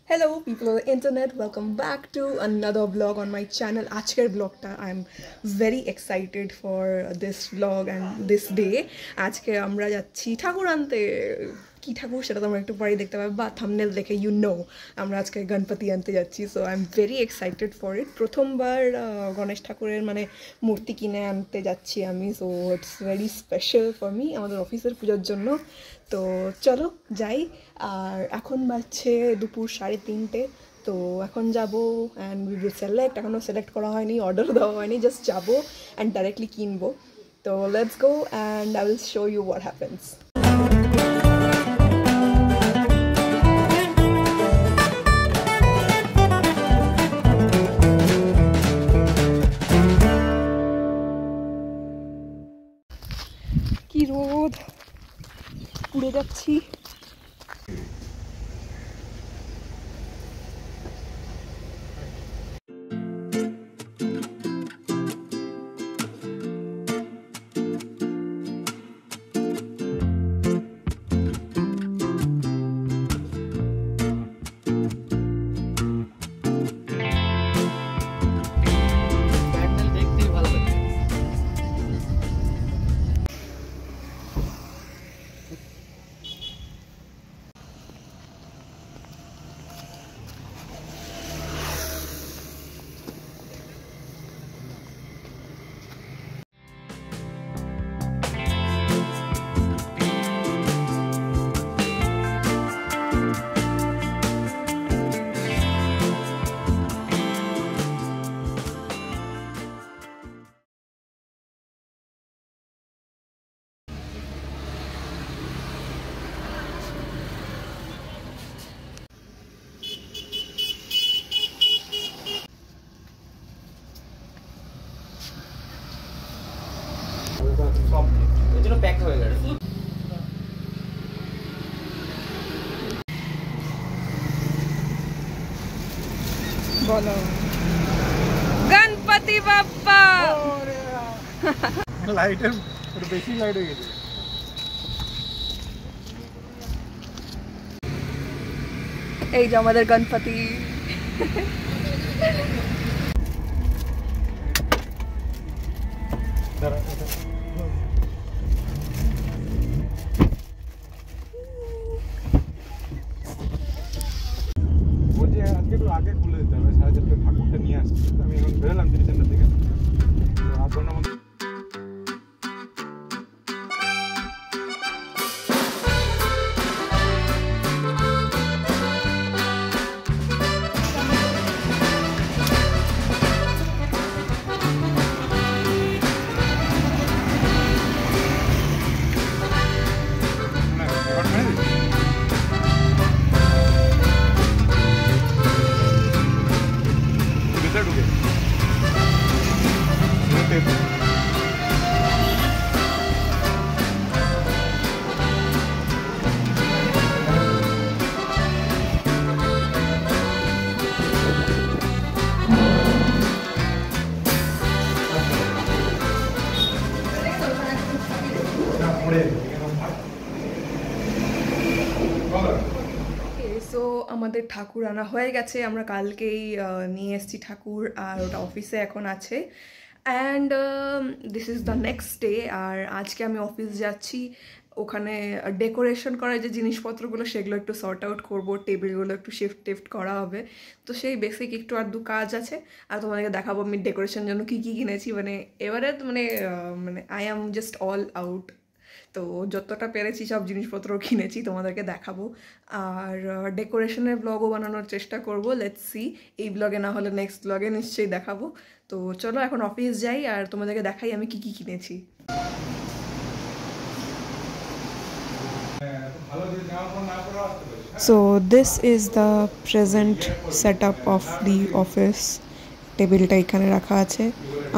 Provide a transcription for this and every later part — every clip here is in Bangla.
Hello people of the internet, welcome back to another vlog on my channel. Ajker vlog ta I'm very excited for this vlog and this day. Ajke amra jacchi ঠাকুর আনতে কি ঠাকুর সেটা তোমরা একটু পরেই দেখতে পাবে বা থাম্বনেল দেখে ইউ নো আমরা আজকে গণপতি আনতে যাচ্ছি, so I am very excited for it. প্রথমবার গণেশ ঠাকুরের মানে মূর্তি কিনে আনতে যাচ্ছি আমি, so it's very special for me আমাদের অফিসের পুজোর জন্য। তো চলো যাই। আর এখন বাজছে দুপুর 3:30, তো এখন যাবো অ্যান্ড উই উইল সিলেক্ট। এখনও সিলেক্ট করা হয়নি, অর্ডার দেওয়া হয়নি, জাস্ট যাবো অ্যান্ড ডাইরেক্টলি কিনবো। তো let's go and I will show you what happens. কি রোদ, পুড়ে যাচ্ছি। বলো গণপতি বাপ্পা। লাইটের বেশি লাইট হয়ে গেছে। এই যে আমাদের গণপতি। বলছি আজকে একটু আগে খুলে দিতে হবে, 4:30 ঠাকুরটা নিয়ে আসছি। আমি এখন বেরোলাম তিরিশের দিকে, তো আধ ঘন্টার মধ্যে। সো আমাদের ঠাকুর আনা হয়ে গেছে, আমরা কালকেই নিয়ে এসেছি ঠাকুর, আর ওটা অফিসে এখন আছে। And this is the next day. আর আজকে আমি অফিস যাচ্ছি, ওখানে ডেকোরেশন করার যে জিনিসপত্রগুলো সেগুলো একটু সর্ট আউট করবো, টেবিলগুলো একটু শিফট করা হবে। তো সেই বেসিক একটু আধটু কাজ আছে, আর তোমাদেরকে দেখাবো আমি ডেকোরেশন জন্য কী কী কিনেছি। মানে এবারে মানে I am just all out. তো যতটা পেরেছি সব জিনিসপত্র কিনেছি, তোমাদেরকে দেখাবো। আর ডেকোরেশনের ব্লগও বানানোর চেষ্টা করব, লেটস সি। এই ব্লগে না হলে নেক্সট ব্লগে নিশ্চয়ই দেখাবো। তো চলো এখন অফিস যাই আর তোমাদেরকে দেখাই আমি কি কি কিনেছি। So this is the present setup of the office. টেবিলটা এখানে রাখা আছে,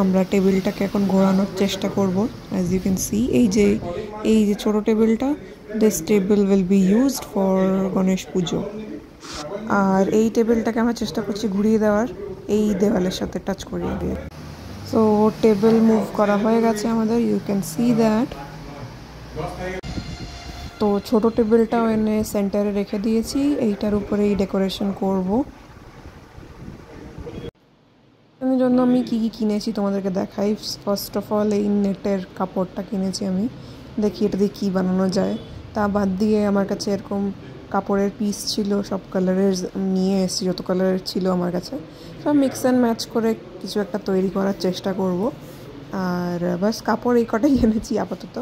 আমরা টেবিলটাকে এখন ঘোরানোর চেষ্টা করব। অ্যাজ ইউ ক্যান সি এই যে ছোটো টেবিলটা, this table will be used for Ganesh পুজো। আর এই টেবিলটাকে আমরা চেষ্টা করছি ঘুরিয়ে দেওয়ার, এই দেওয়ালের সাথে টাচ করিয়ে দিয়ে। সো টেবিল মুভ করা হয়ে গেছে আমাদের, ইউ ক্যান সি দ্যাট। তো ছোট টেবিলটাও এনে সেন্টারে রেখে দিয়েছি, এইটার উপরেই ডেকোরেশন করব। এই জন্য আমি কী কী কিনেছি তোমাদেরকে দেখাই। ফার্স্ট অফ অল এই নেটের কাপড়টা কিনেছি আমি, দেখি এটা দিয়ে কী বানানো যায়। তা বাদ দিয়ে আমার কাছে এরকম কাপড়ের পিস ছিল, সব কালারের নিয়ে এসেছি, যত কালারের ছিল আমার কাছে সব মিক্স অ্যান্ড ম্যাচ করে কিছু একটা তৈরি করার চেষ্টা করব। আর বাস কাপড় এই কটাই এনেছি আপাতত।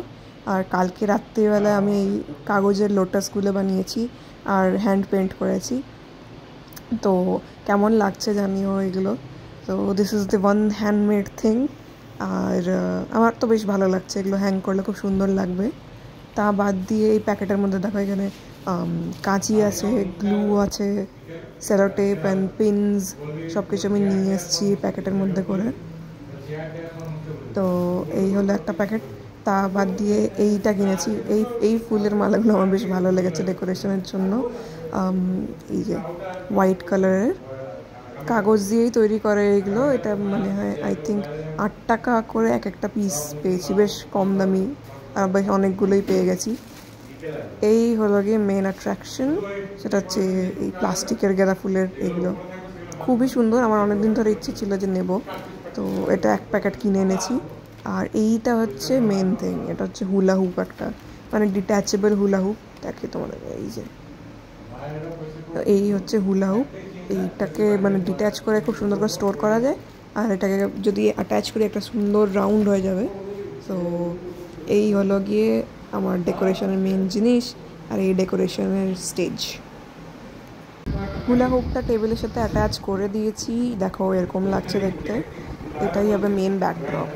আর কালকে রাত্রিবেলায় আমি এই কাগজের লোটাসগুলো বানিয়েছি আর হ্যান্ড পেন্ট করেছি। তো কেমন লাগছে জানিও এগুলো। তো this is the one handmade thing. আর আমার তো বেশ ভালো লাগছে, এগুলো হ্যাং করলে খুব সুন্দর লাগবে। তা বাদ দিয়ে এই প্যাকেটের মধ্যে দেখো এখানে কাঁচি আছে, গ্লু আছে, সেলোটেপ অ্যান্ড পিনস সব কিছু আমি নিয়ে এসেছি প্যাকেটের মধ্যে করে। তো এই হলো একটা প্যাকেট। তা বাদ দিয়ে এইটা কিনেছি, এই ফুলের মালাগুলো আমার বেশ ভালো লেগেছে ডেকোরেশনের জন্য। এই যে হোয়াইট কালারের কাগজ দিয়েই তৈরি করে এইগুলো। এটা মানে হয় আই থিঙ্ক 8 টাকা করে এক একটা পিস পেয়েছি, বেশ কম দামি, আর বেশ অনেকগুলোই পেয়ে গেছি। এই হলো গিয়ে মেন অ্যাট্রাকশন, সেটা হচ্ছে এই প্লাস্টিকের গাঁদা ফুলের এগুলো খুবই সুন্দর। আমার অনেকদিন ধরে ইচ্ছে ছিল যে নেব, তো এটা এক প্যাকেট কিনে এনেছি। আর এইটা হচ্ছে মেন থিং, এটা হচ্ছে হুলা হুপ, একটা মানে ডিট্যাচেবল হুলা হুপ। দেখি তোমাদের, এই যে এই হচ্ছে হুলা হুপ। এইটাকে মানে ডিট্যাচ করে খুব সুন্দর করে স্টোর করা যায়, আর এটাকে যদি অ্যাটাচ করি একটা সুন্দর রাউন্ড হয়ে যাবে। তো এই হলো গিয়ে আমার ডেকোরেশনের মেন জিনিস, আর এই ডেকোরেশনের স্টেজ। হুলা হুপটা টেবিলের সাথে অ্যাটাচ করে দিয়েছি, দেখো এরকম লাগছে দেখতে। এটাই হবে মেন ব্যাকড্রপ।